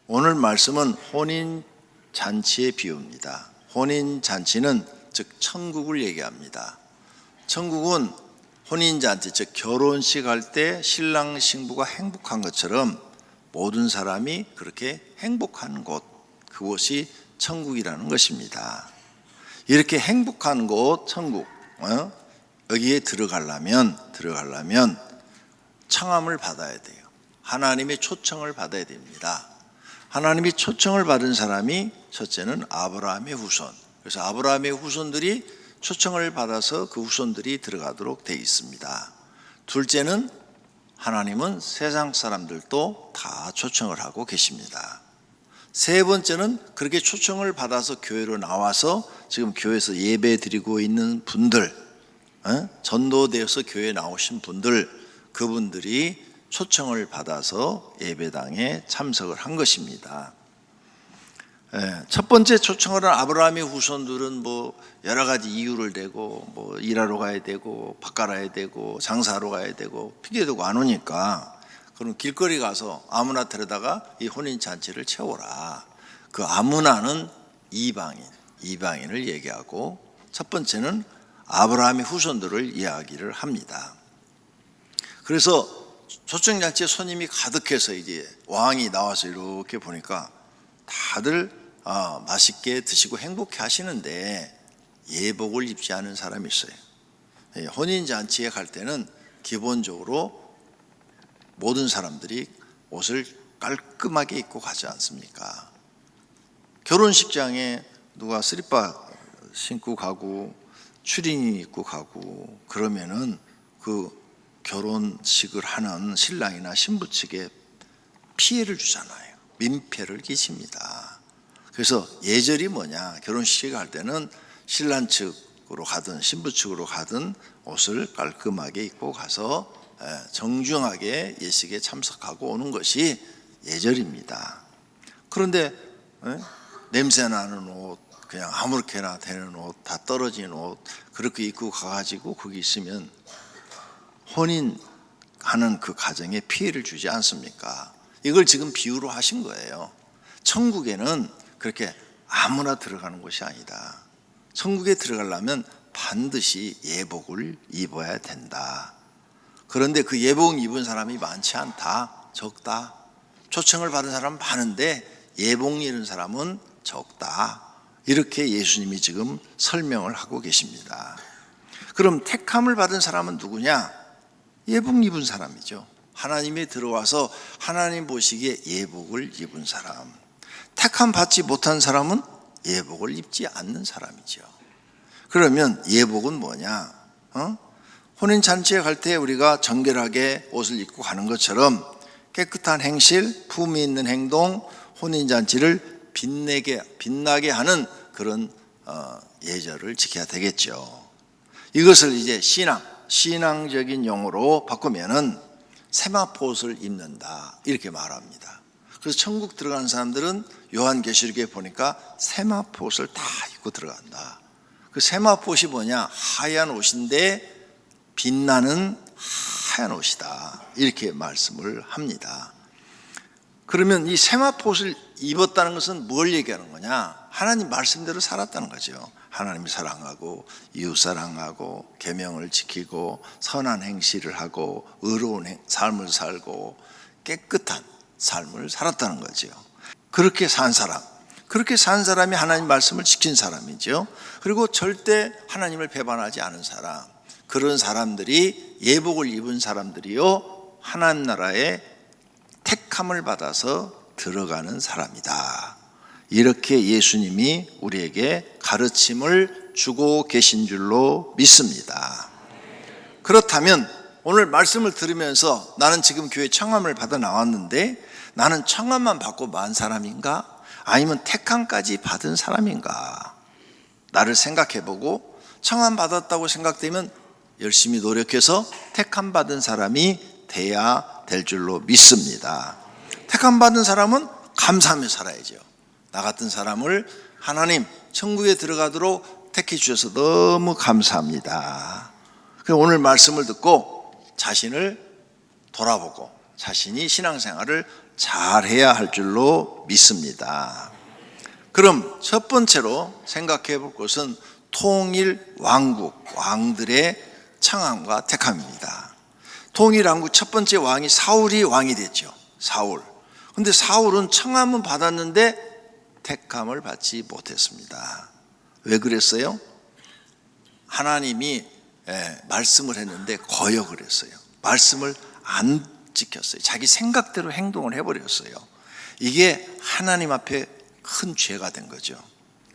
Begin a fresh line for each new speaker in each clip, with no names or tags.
오늘 말씀은 혼인잔치의 비유입니다. 혼인잔치는 즉 천국을 얘기합니다. 천국은 혼인잔치, 즉 결혼식 할 때 신랑 신부가 행복한 것처럼 모든 사람이 그렇게 행복한 곳, 그곳이 천국이라는 것입니다. 이렇게 행복한 곳, 천국, 여기에 들어가려면 청함을 받아야 돼요. 하나님의 초청을 받아야 됩니다. 하나님이 초청을 받은 사람이 첫째는 아브라함의 후손. 그래서 아브라함의 후손들이 초청을 받아서 그 후손들이 들어가도록 되어 있습니다. 둘째는 하나님은 세상 사람들도 다 초청을 하고 계십니다. 세 번째는 그렇게 초청을 받아서 교회로 나와서 지금 교회에서 예배 드리고 있는 분들, 전도되어서 교회에 나오신 분들, 그분들이 초청을 받아서 예배당에 참석을 한 것입니다. 첫 번째 초청을 한 아브라함의 후손들은 여러 가지 이유를 대고 일하러 가야 되고 밥 갈아야 되고 장사하러 가야 되고 핑계대고 안 오니까, 그럼 길거리 가서 아무나 데려다가 이 혼인잔치를 채워라. 그 아무나는 이방인을 얘기하고, 첫 번째는 아브라함의 후손들을 이야기를 합니다. 그래서 초청잔치에 손님이 가득해서 이제 왕이 나와서 이렇게 보니까 다들 맛있게 드시고 행복해 하시는데 예복을 입지 않은 사람이 있어요. 혼인잔치에 갈 때는 기본적으로 모든 사람들이 옷을 깔끔하게 입고 가지 않습니까? 결혼식장에 누가 슬리퍼 신고 가고 추리닝 입고 가고 그러면은 그 결혼식을 하는 신랑이나 신부 측에 피해를 주잖아요. 민폐를 끼칩니다. 그래서 예절이 뭐냐, 결혼식에 갈 때는 신랑 측으로 가든 신부 측으로 가든 옷을 깔끔하게 입고 가서 정중하게 예식에 참석하고 오는 것이 예절입니다. 그런데 냄새나는 옷, 그냥 아무렇게나 되는 옷, 다 떨어진 옷 그렇게 입고 가가지고 거기 있으면 혼인하는 그 가정에 피해를 주지 않습니까? 이걸 지금 비유로 하신 거예요. 천국에는 그렇게 아무나 들어가는 곳이 아니다. 천국에 들어가려면 반드시 예복을 입어야 된다. 그런데 그 예복 입은 사람이 많지 않다, 적다. 초청을 받은 사람은 많은데 예복 입은 사람은 적다. 이렇게 예수님이 지금 설명을 하고 계십니다. 그럼 택함을 받은 사람은 누구냐? 예복 입은 사람이죠. 하나님이 들어와서 하나님 보시기에 예복을 입은 사람. 택함 받지 못한 사람은 예복을 입지 않는 사람이죠. 그러면 예복은 뭐냐? 혼인잔치에 갈 때 우리가 정결하게 옷을 입고 가는 것처럼 깨끗한 행실, 품위 있는 행동, 혼인잔치를 빛나게 하는 그런 예절을 지켜야 되겠죠. 이것을 이제 신앙적인 용어로 바꾸면은 세마포옷을 입는다, 이렇게 말합니다. 그래서 천국 들어가는 사람들은 요한계시록에 보니까 세마포옷을 다 입고 들어간다. 그 세마포옷이 뭐냐? 하얀 옷인데 빛나는 하얀 옷이다, 이렇게 말씀을 합니다. 그러면 이 세마포옷을 입었다는 것은 뭘 얘기하는 거냐? 하나님 말씀대로 살았다는 거죠. 하나님 사랑하고 이웃 사랑하고 계명을 지키고 선한 행실을 하고 의로운 삶을 살고 깨끗한 삶을 살았다는 거죠. 그렇게 산 사람이 하나님 말씀을 지킨 사람이죠. 그리고 절대 하나님을 배반하지 않은 사람, 그런 사람들이 예복을 입은 사람들이요, 하나님 나라에 택함을 받아서 들어가는 사람이다. 이렇게 예수님이 우리에게 가르침을 주고 계신 줄로 믿습니다. 그렇다면 오늘 말씀을 들으면서 나는 지금 교회 청함을 받아 나왔는데 나는 청함만 받고 만 사람인가? 아니면 택함까지 받은 사람인가? 나를 생각해보고 청함 받았다고 생각되면 열심히 노력해서 택함 받은 사람이 돼야 될 줄로 믿습니다. 택함 받은 사람은 감사하며 살아야죠. 나 같은 사람을 하나님 천국에 들어가도록 택해 주셔서 너무 감사합니다. 오늘 말씀을 듣고 자신을 돌아보고 자신이 신앙생활을 잘해야 할 줄로 믿습니다. 그럼 첫 번째로 생각해 볼 것은 통일 왕국, 왕들의 청함과 택함입니다. 통일 왕국 첫 번째 왕이 사울이 왕이 됐죠. 사울. 근데 사울은 청함은 받았는데 택함을 받지 못했습니다. 왜 그랬어요? 하나님이 말씀을 했는데 거역을 했어요. 말씀을 안 지켰어요. 자기 생각대로 행동을 해버렸어요. 이게 하나님 앞에 큰 죄가 된 거죠.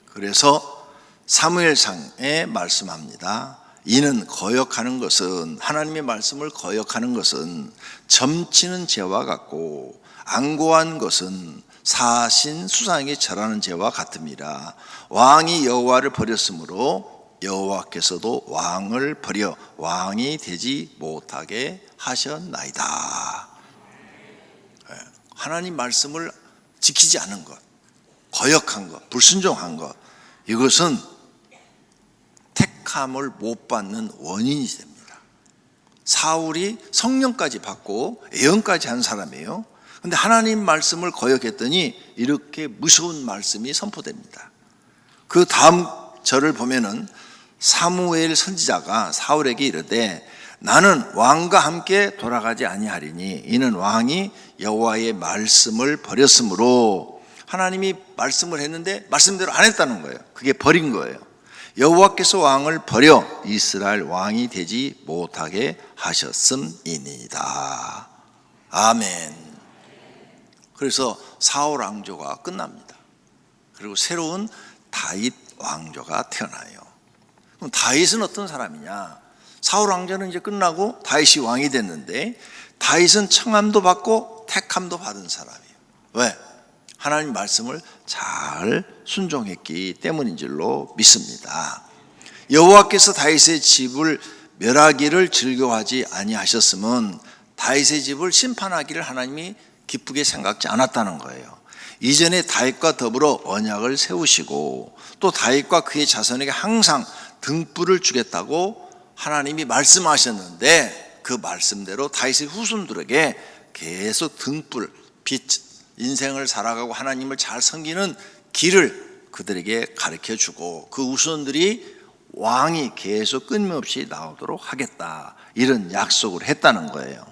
그래서 사무엘상에 말씀합니다. 이는 거역하는 것은, 하나님의 말씀을 거역하는 것은 점치는 죄와 같고 안고한 것은 사신 수상에게 절하는 죄와 같음이라. 왕이 여호와를 버렸으므로 여호와께서도 왕을 버려 왕이 되지 못하게 하셨나이다. 하나님 말씀을 지키지 않은 것, 거역한 것, 불순종한 것, 이것은 택함을 못 받는 원인이 됩니다. 사울이 성령까지 받고 예언까지 한 사람이에요. 그런데 하나님 말씀을 거역했더니 이렇게 무서운 말씀이 선포됩니다. 그 다음 절을 보면은 사무엘 선지자가 사울에게 이르되 나는 왕과 함께 돌아가지 아니하리니 이는 왕이 여호와의 말씀을 버렸으므로. 하나님이 말씀을 했는데 말씀대로 안 했다는 거예요. 그게 버린 거예요. 여호와께서 왕을 버려 이스라엘 왕이 되지 못하게 하셨음이니이다. 아멘. 그래서 사울 왕조가 끝납니다. 그리고 새로운 다윗 왕조가 태어나요. 그럼 다윗은 어떤 사람이냐? 사울 왕조는 이제 끝나고 다윗이 왕이 됐는데 다윗은 청함도 받고 택함도 받은 사람이에요. 왜? 하나님 말씀을 잘 순종했기 때문인 줄로 믿습니다. 여호와께서 다윗의 집을 멸하기를 즐거워하지 아니하셨으면 다윗의 집을 심판하기를 하나님이 기쁘게 생각지 않았다는 거예요. 이전에 다윗과 더불어 언약을 세우시고 또 다윗과 그의 자손에게 항상 등불을 주겠다고 하나님이 말씀하셨는데 그 말씀대로 다윗의 후손들에게 계속 등불, 빛, 인생을 살아가고 하나님을 잘 섬기는 길을 그들에게 가르쳐주고 그 후손들이 왕이 계속 끊임없이 나오도록 하겠다, 이런 약속을 했다는 거예요.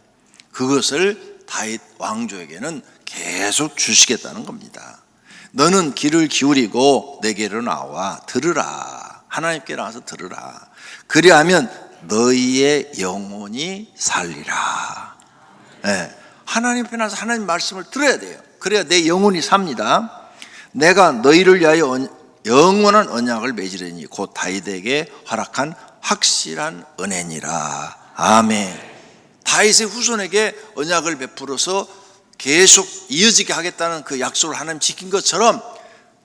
그것을 다윗 왕조에게는 계속 주시겠다는 겁니다. 너는 귀를 기울이고 내게로 나와 들으라. 하나님께 나와서 들으라. 그리하면 너희의 영혼이 살리라. 네. 하나님 앞에 나서 하나님 말씀을 들어야 돼요. 그래야 내 영혼이 삽니다. 내가 너희를 위하여 영원한 언약을 맺으려니 곧 다윗에게 허락한 확실한 은혜니라. 아멘. 다윗의 후손에게 언약을 베풀어서 계속 이어지게 하겠다는 그 약속을 하나님 지킨 것처럼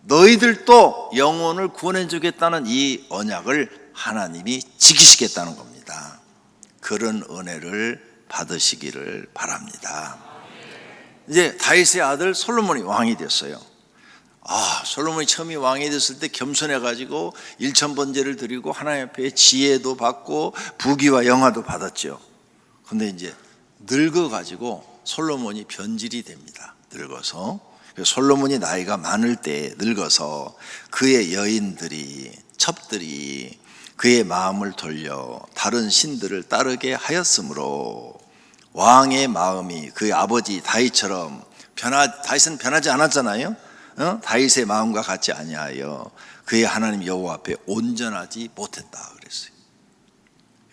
너희들도 영혼을 구원해 주겠다는 이 언약을 하나님이 지키시겠다는 겁니다. 그런 은혜를 받으시기를 바랍니다. 이제 다윗의 아들 솔로몬이 왕이 됐어요. 솔로몬이 처음에 왕이 됐을 때 겸손해가지고 일천번제를 드리고 하나님 앞에 지혜도 받고 부귀와 영화도 받았죠. 근데 이제 늙어가지고 솔로몬이 변질이 됩니다. 늙어서. 솔로몬이 나이가 많을 때 늙어서 그의 여인들이, 첩들이 그의 마음을 돌려 다른 신들을 따르게 하였으므로 왕의 마음이 그의 아버지 다윗처럼 다윗은 변하지 않았잖아요. 다윗의 마음과 같지 아니하여 그의 하나님 여호와 앞에 온전하지 못했다 그랬어요.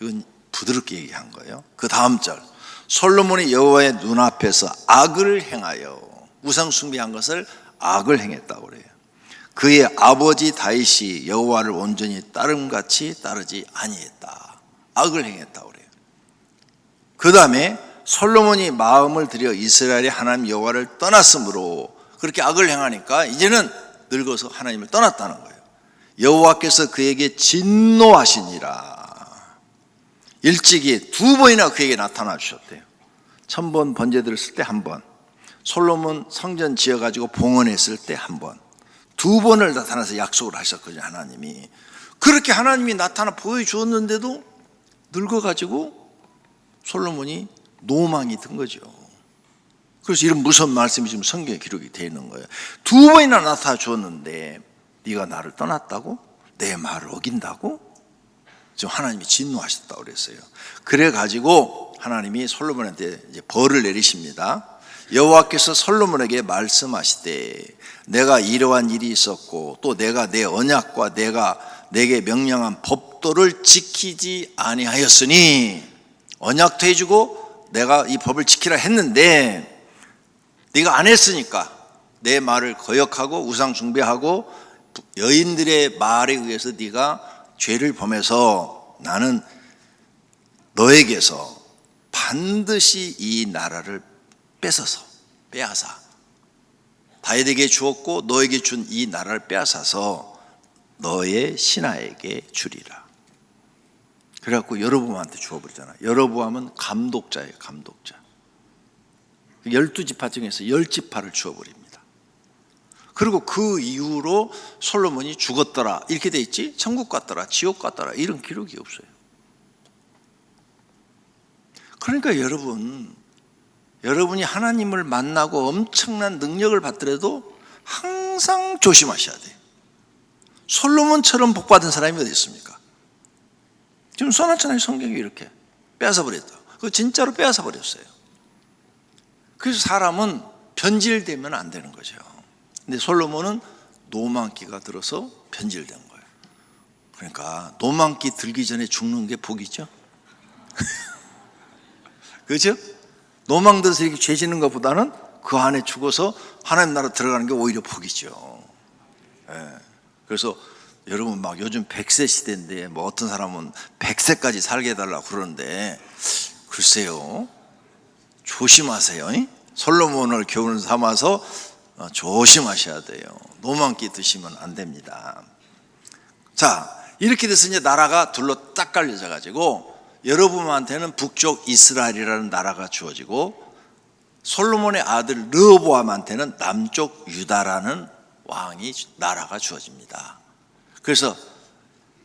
이건 부드럽게 얘기한 거예요. 그 다음 절, 솔로몬이 여호와의 눈앞에서 악을 행하여, 우상 숭배한 것을 악을 행했다고 그래요. 그의 아버지 다윗이 여호와를 온전히 따름같이 따르지 아니했다. 악을 행했다고 그래요. 그 다음에 솔로몬이 마음을 들여 이스라엘의 하나님 여호와를 떠났으므로, 그렇게 악을 행하니까 이제는 늙어서 하나님을 떠났다는 거예요. 여호와께서 그에게 진노하시니라. 일찍이 2번이나 그에게 나타나 주셨대요. 1000번 번제 드렸을 때 1번, 솔로몬 성전 지어가지고 봉헌했을 때 1번, 2번을 나타나서 약속을 하셨거든요. 하나님이 그렇게 하나님이 나타나 보여주었는데도 늙어가지고 솔로몬이 노망이 든 거죠. 그래서 이런 무서운 말씀이 지금 성경에 기록이 되어 있는 거예요. 2번이나 나타나 주었는데 네가 나를 떠났다고? 내 말을 어긴다고? 지금 하나님이 진노하셨다고 그랬어요. 그래가지고 하나님이 솔로몬한테 이제 벌을 내리십니다. 여호와께서 솔로몬에게 말씀하시되 내가 이러한 일이 있었고 또 내가 내 언약과 내가 내게 명령한 법도를 지키지 아니하였으니, 언약도 해주고 내가 이 법을 지키라 했는데 네가 안 했으니까, 내 말을 거역하고 우상 숭배하고 여인들의 말에 의해서 네가 죄를 범해서 나는 너에게서 반드시 이 나라를 빼앗아 다윗에게 주었고 너에게 준 이 나라를 빼앗아서 너의 신하에게 주리라. 그래갖고 여로보암한테 주어버리잖아. 여로보암은 감독자예요. 감독자. 12지파 중에서 10지파를 주어버립니다. 그리고 그 이후로 솔로몬이 죽었더라 이렇게 돼 있지, 천국 갔더라 지옥 갔더라 이런 기록이 없어요. 그러니까 여러분이 하나님을 만나고 엄청난 능력을 받더라도 항상 조심하셔야 돼요. 솔로몬처럼 복받은 사람이 어디 있습니까? 지금 써놨잖아요. 성경이 이렇게 빼앗아 버렸다. 그거 진짜로 빼앗아 버렸어요. 그래서 사람은 변질되면 안 되는 거죠. 근데 솔로몬은 노만기가 들어서 변질된 거예요. 그러니까 노만기 들기 전에 죽는 게 복이죠. 그렇죠? 노망 들어서 이렇게 죄 지는 것보다는 그 안에 죽어서 하나님 나라 들어가는 게 오히려 복이죠. 예. 그래서 여러분 막 요즘 100세 시대인데 뭐 어떤 사람은 100세까지 살게 해달라고 그러는데 글쎄요, 조심하세요. 솔로몬을 교훈 삼아서 조심하셔야 돼요. 노만기 드시면 안 됩니다. 자, 이렇게 돼서 이제 나라가 둘로 딱 갈려져 가지고 여로보암한테는 북쪽 이스라엘이라는 나라가 주어지고 솔로몬의 아들 르호보암한테는 남쪽 유다라는 왕이 나라가 주어집니다. 그래서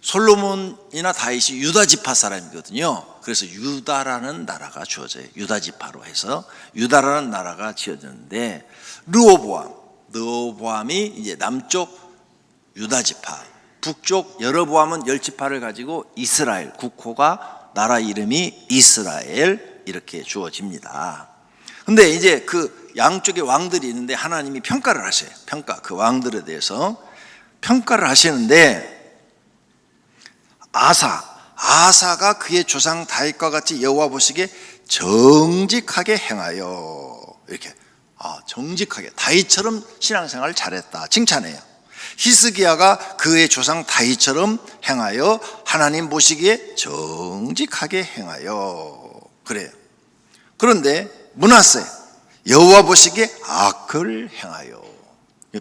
솔로몬이나 다윗이 유다 지파 사람이거든요. 그래서 유다라는 나라가 주어져요. 유다 지파로 해서 유다라는 나라가 지어졌는데 르호보암이 이제 남쪽 유다 지파, 북쪽 여로보암은 10지파를 가지고 이스라엘, 국호가 나라 이름이 이스라엘 이렇게 주어집니다. 근데 이제 그 양쪽에 왕들이 있는데 하나님이 평가를 하셔요. 그 왕들에 대해서 평가를 하시는데 아사가 그의 조상 다윗과 같이 여호와 보시기에 정직하게 행하여, 이렇게 정직하게 다윗처럼 신앙생활을 잘했다 칭찬해요. 히스기야가 그의 조상 다윗처럼 행하여 하나님 보시기에 정직하게 행하여 그래요. 그런데 므낫세 여호와 보시기에 악을 행하여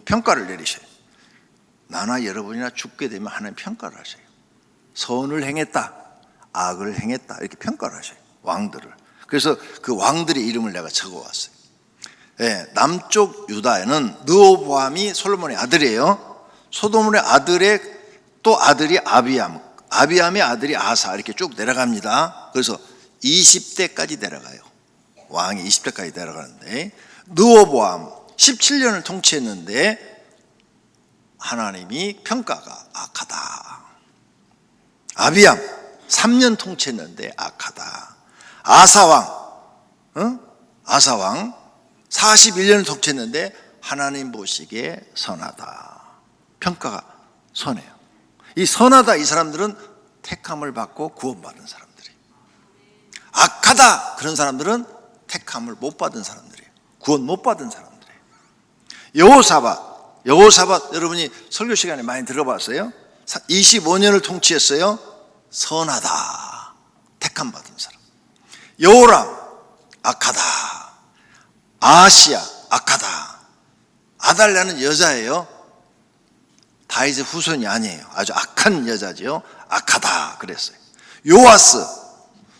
평가를 내리셔요. 나나 여러분이나 죽게 되면 하나님 평가를 하셔요. 선을 행했다, 악을 행했다 이렇게 평가를 하셔요. 왕들을. 그래서 그 왕들의 이름을 내가 적어왔어요. 네, 남쪽 유다에는 르호보암이 솔로몬의 아들이에요. 솔로몬의 아들의 또 아들이 아비암의 아들이 아사 이렇게 쭉 내려갑니다. 그래서 20대까지 내려가요. 왕이 20대까지 내려가는데 르호보암 17년을 통치했는데 하나님이 평가가 악하다. 아비암 3년 통치했는데 악하다. 아사왕 41년을 통치했는데 하나님 보시기에 선하다. 평가가 선해요. 이 선하다 이 사람들은 택함을 받고 구원받은 사람들이에요. 악하다 그런 사람들은 택함을 못 받은 사람들이에요. 구원 못 받은 사람들이에요. 여호사밧 여러분이 설교 시간에 많이 들어봤어요? 25년을 통치했어요. 선하다, 택함 받은 사람. 여호람 악하다. 아하시야 악하다. 아달랴는 여자예요. 다윗의 후손이 아니에요. 아주 악한 여자죠. 악하다 그랬어요. 요아스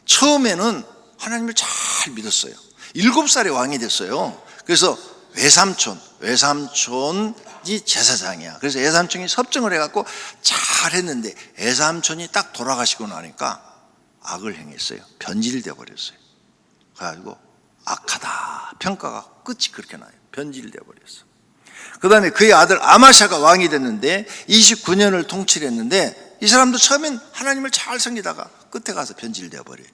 처음에는 하나님을 잘 믿었어요. 7살에 왕이 됐어요. 그래서 외삼촌이 제사장이야. 그래서 외삼촌이 섭정을 해갖고 잘했는데 외삼촌이 딱 돌아가시고 나니까 악을 행했어요. 변질되어 버렸어요. 그래가지고 악하다. 평가가 끝이 그렇게 나요. 변질되어 버렸어. 그 다음에 그의 아들 아마샤가 왕이 됐는데 29년을 통치를 했는데 이 사람도 처음엔 하나님을 잘 섬기다가 끝에 가서 변질되어 버려요.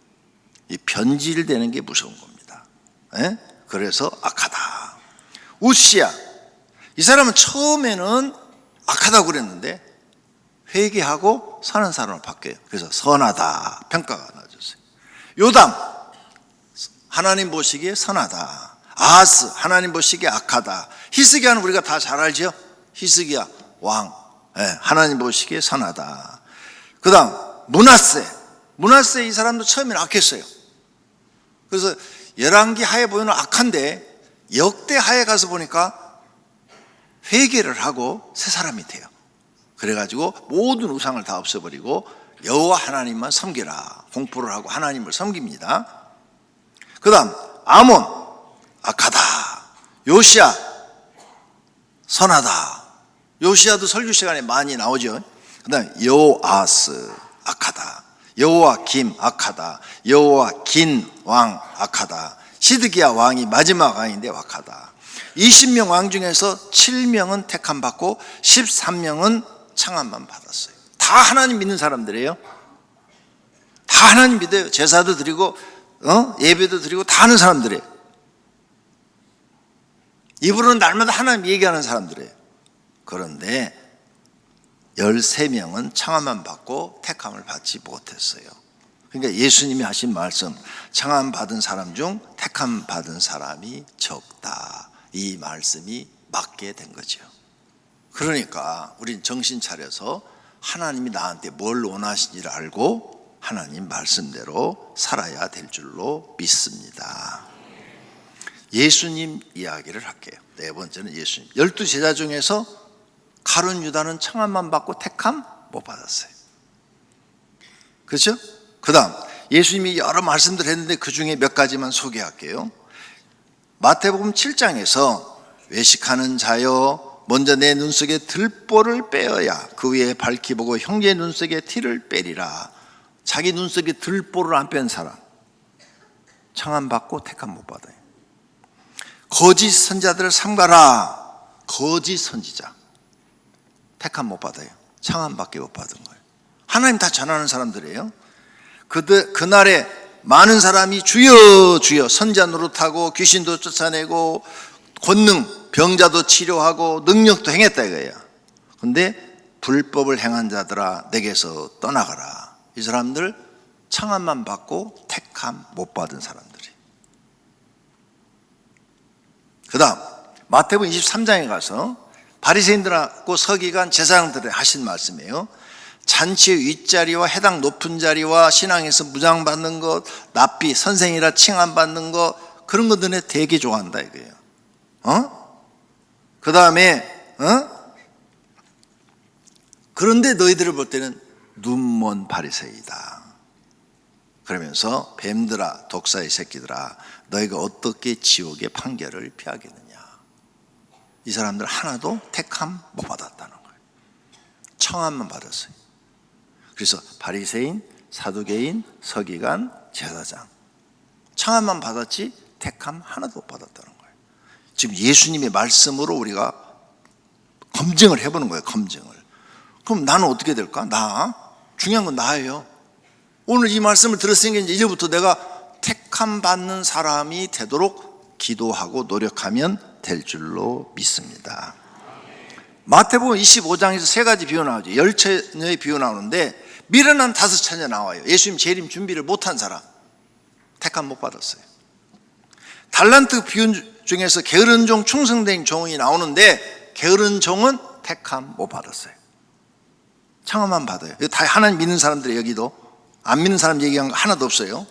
이 변질되는 게 무서운 겁니다. 그래서 악하다. 우시야, 이 사람은 처음에는 악하다고 그랬는데 회개하고 사는 사람으로 바뀌어요. 그래서 선하다. 평가가 낮아졌어요. 요담, 하나님 보시기에 선하다. 아하스, 하나님 보시기에 악하다. 히스기야는 우리가 다 잘 알죠? 히스기야 왕, 하나님 보시기에 선하다. 그 다음 므낫세, 이 사람도 처음에는 악했어요. 그래서 열왕기 하에 보면 악한데 역대 하에 가서 보니까 회개를 하고 새 사람이 돼요. 그래가지고 모든 우상을 다 없애버리고 여호와 하나님만 섬기라 공포를 하고 하나님을 섬깁니다. 그 다음 아몬, 악하다. 요시야, 선하다. 요시야도 설교 시간에 많이 나오죠. 그 다음 요아스, 악하다. 여호와김, 악하다. 여호와긴 왕, 악하다. 시드기야 왕이 마지막 왕인데 악하다. 20명 왕 중에서 7명은 택함 받고 13명은 창함만 받았어요. 다 하나님 믿는 사람들이에요. 다 하나님 믿어요. 제사도 드리고 예배도 드리고 다 하는 사람들이에요. 입으로는 날마다 하나님 얘기하는 사람들이에요. 그런데 13명은 창함만 받고 택함을 받지 못했어요. 그러니까 예수님이 하신 말씀, 창함 받은 사람 중 택함 받은 사람이 적다. 이 말씀이 맞게 된 거죠. 그러니까 우린 정신 차려서 하나님이 나한테 뭘 원하시는지를 알고 하나님 말씀대로 살아야 될 줄로 믿습니다. 예수님 이야기를 할게요. 네 번째는 예수님. 12제자 중에서 가룟 유다는 청함만 받고 택함 못 받았어요. 그렇죠? 그 다음 예수님이 여러 말씀들을 했는데 그 중에 몇 가지만 소개할게요. 마태복음 7장에서 외식하는 자여 먼저 내 눈 속에 들보를 빼어야 그 위에 밝히 보고 형제의 눈 속에 티를 빼리라. 자기 눈 속에 들보를 안 뺀 사람 청함 받고 택함 못 받아요. 거짓 선자들을 삼가라. 거짓 선지자 택함 못 받아요. 청함밖에 못 받은 거예요. 하나님 다 전하는 사람들이에요. 그날에 많은 사람이 주여 주여 선자 노릇하고 귀신도 쫓아내고 권능 병자도 치료하고 능력도 행했다 이거예요. 근데 불법을 행한 자들아 내게서 떠나가라. 이 사람들 청함만 받고 택함 못 받은 사람들이. 그 다음 마태복음 23장에 가서 바리새인들하고 서기관 제사장들이 하신 말씀이에요. 잔치의 윗자리와 해당 높은 자리와 신앙에서 무장받는 것, 납비 선생이라 칭함받는 것, 그런 거 너네 되게 좋아한다 이거예요. 그 다음에 그런데 너희들을 볼 때는 눈먼 바리새이다. 그러면서 뱀들아 독사의 새끼들아 너희가 어떻게 지옥의 판결을 피하겠느냐. 이 사람들 하나도 택함 못 받았다는 거예요. 청함만 받았어요. 그래서 바리새인, 사두개인, 서기관, 제사장 청함만 받았지 택함 하나도 못 받았다는 거예요. 지금 예수님의 말씀으로 우리가 검증을 해보는 거예요. 검증을. 그럼 나는 어떻게 될까? 중요한 건 나예요. 오늘 이 말씀을 들었으니까 이제부터 내가 택함 받는 사람이 되도록 기도하고 노력하면 될 줄로 믿습니다. 마태복음 25장에서 세 가지 비유 나오죠. 열처녀의 비유 나오는데 미련한 5처녀 나와요. 예수님 재림 준비를 못한 사람 택함 못 받았어요. 달란트 비유 중에서 게으른 종, 충성된 종이 나오는데 게으른 종은 택함 못 받았어요. 청함만 받아요. 다 하나님 믿는 사람들이 여기도 안 믿는 사람 얘기한 거 하나도 없어요.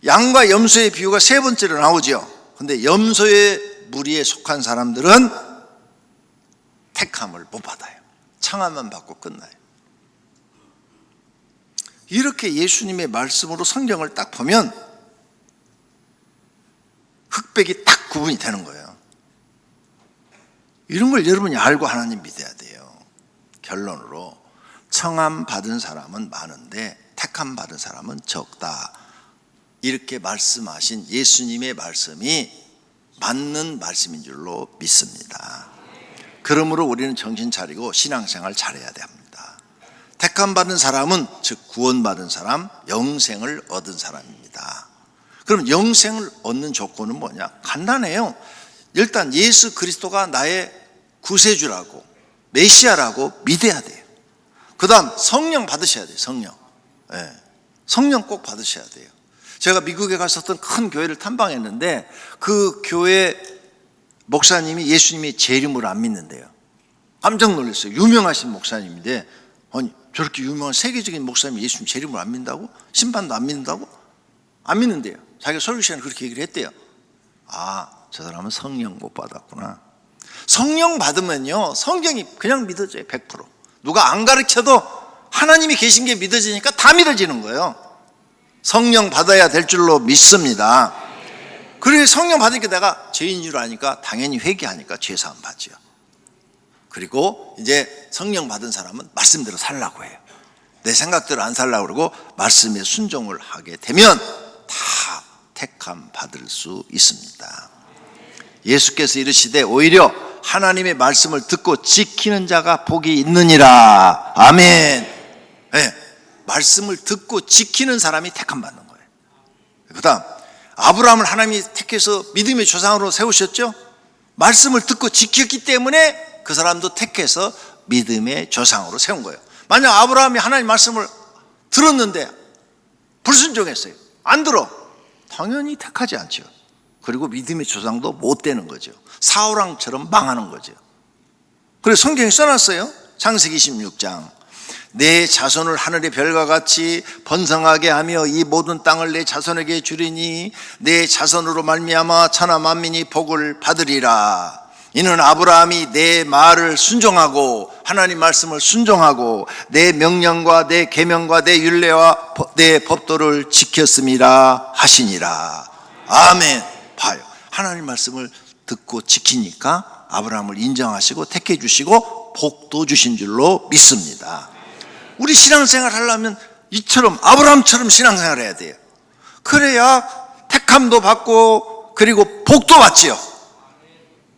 양과 염소의 비유가 세 번째로 나오죠. 근데 염소의 무리에 속한 사람들은 택함을 못 받아요. 청함만 받고 끝나요. 이렇게 예수님의 말씀으로 성경을 딱 보면 흑백이 딱 구분이 되는 거예요. 이런 걸 여러분이 알고 하나님 믿어야 돼요. 결론으로 청함 받은 사람은 많은데 택함 받은 사람은 적다. 이렇게 말씀하신 예수님의 말씀이 맞는 말씀인 줄로 믿습니다. 그러므로 우리는 정신 차리고 신앙생활 잘해야 합니다. 택함 받은 사람은 즉 구원받은 사람, 영생을 얻은 사람입니다. 그럼 영생을 얻는 조건은 뭐냐? 간단해요. 일단 예수 그리스도가 나의 구세주라고, 메시아라고 믿어야 돼요. 그 다음 성령 받으셔야 돼요. 성령. 네. 성령 꼭 받으셔야 돼요. 제가 미국에 갔었던 큰 교회를 탐방했는데 그 교회 목사님이 예수님의 제 이름을 안 믿는데요. 깜짝 놀랐어요. 유명하신 목사님인데, 아니 저렇게 유명한 세계적인 목사님이 예수님 제 이름을 안 믿는다고? 심판도 안 믿는다고? 안 믿는데요. 자기가 설교 시간에 그렇게 얘기를 했대요. 아, 저 사람은 성령 못 받았구나. 성령 받으면요 성경이 그냥 믿어져요. 100%. 누가 안 가르쳐도 하나님이 계신 게 믿어지니까 다 믿어지는 거예요. 성령 받아야 될 줄로 믿습니다. 그래서 성령 받으니까 내가 죄인 줄 아니까 당연히 회개하니까 죄사함 받죠. 그리고 이제 성령 받은 사람은 말씀대로 살라고 해요. 내 생각대로 안 살라고 그러고 말씀에 순종을 하게 되면 다 택함 받을 수 있습니다. 예수께서 이르시되 오히려 하나님의 말씀을 듣고 지키는 자가 복이 있느니라. 아멘. 네, 말씀을 듣고 지키는 사람이 택함 받는 거예요. 그 다음 아브라함을 하나님이 택해서 믿음의 조상으로 세우셨죠. 말씀을 듣고 지켰기 때문에 그 사람도 택해서 믿음의 조상으로 세운 거예요. 만약 아브라함이 하나님 말씀을 들었는데 불순종했어요. 안 들어. 당연히 택하지 않죠. 그리고 믿음의 조상도 못 되는 거죠. 사울왕처럼 망하는 거죠. 그래서 성경에 써놨어요. 창세기 26장. 내 자손을 하늘의 별과 같이 번성하게 하며 이 모든 땅을 내 자손에게 주리니 내 자손으로 말미암아 천하 만민이 복을 받으리라. 이는 아브라함이 내 말을 순종하고 하나님 말씀을 순종하고 내 명령과 내 계명과 내 율례와 내 법도를 지켰음이라 하시니라. 아멘. 봐요. 하나님 말씀을 듣고 지키니까 아브라함을 인정하시고 택해 주시고 복도 주신 줄로 믿습니다. 우리 신앙생활 하려면 이처럼 아브라함처럼 신앙생활 해야 돼요. 그래야 택함도 받고 그리고 복도 받지요.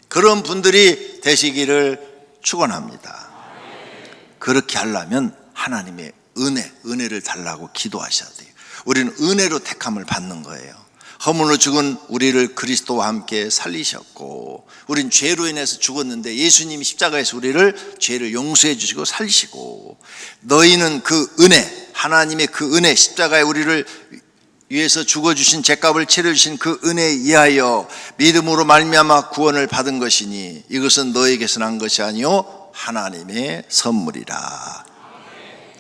그런 분들이 되시기를 축원합니다. 그렇게 하려면 하나님의 은혜를 달라고 기도하셔야 돼요. 우리는 은혜로 택함을 받는 거예요. 허물로 죽은 우리를 그리스도와 함께 살리셨고 우린 죄로 인해서 죽었는데 예수님이 십자가에서 우리를 죄를 용서해 주시고 살리시고 너희는 그 은혜, 하나님의 그 은혜, 십자가에 우리를 위해서 죽어주신 죄값을 치러주신 그 은혜에 의하여 믿음으로 말미암아 구원을 받은 것이니 이것은 너에게서 난 것이 아니요 하나님의 선물이라.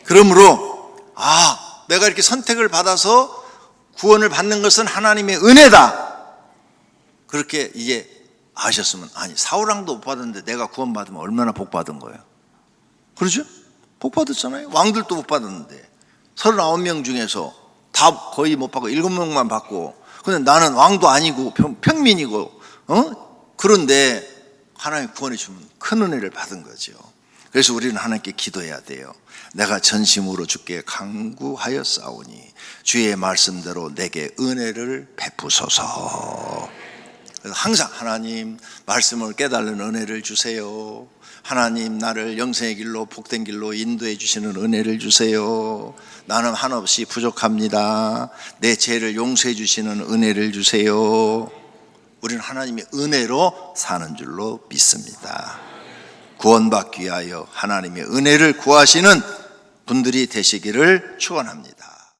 그러므로 내가 이렇게 선택을 받아서 구원을 받는 것은 하나님의 은혜다. 그렇게 이제 아셨으면, 아니 사울왕도 못 받았는데 내가 구원 받으면 얼마나 복 받은 거예요. 그렇죠? 복 받았잖아요. 왕들도 못 받았는데 39명 중에서 다 거의 못 받고 7명만 받고, 근데 나는 왕도 아니고 평민이고 그런데 하나님 구원해 주면 큰 은혜를 받은 거죠. 그래서 우리는 하나님께 기도해야 돼요. 내가 전심으로 주께 간구하여 싸우니 주의 말씀대로 내게 은혜를 베푸소서. 그래서 항상 하나님 말씀을 깨달는 은혜를 주세요. 하나님 나를 영생의 길로 복된 길로 인도해 주시는 은혜를 주세요. 나는 한없이 부족합니다. 내 죄를 용서해 주시는 은혜를 주세요. 우리는 하나님의 은혜로 사는 줄로 믿습니다. 구원받기 위하여 하나님의 은혜를 구하시는 분들이 되시기를 축원합니다.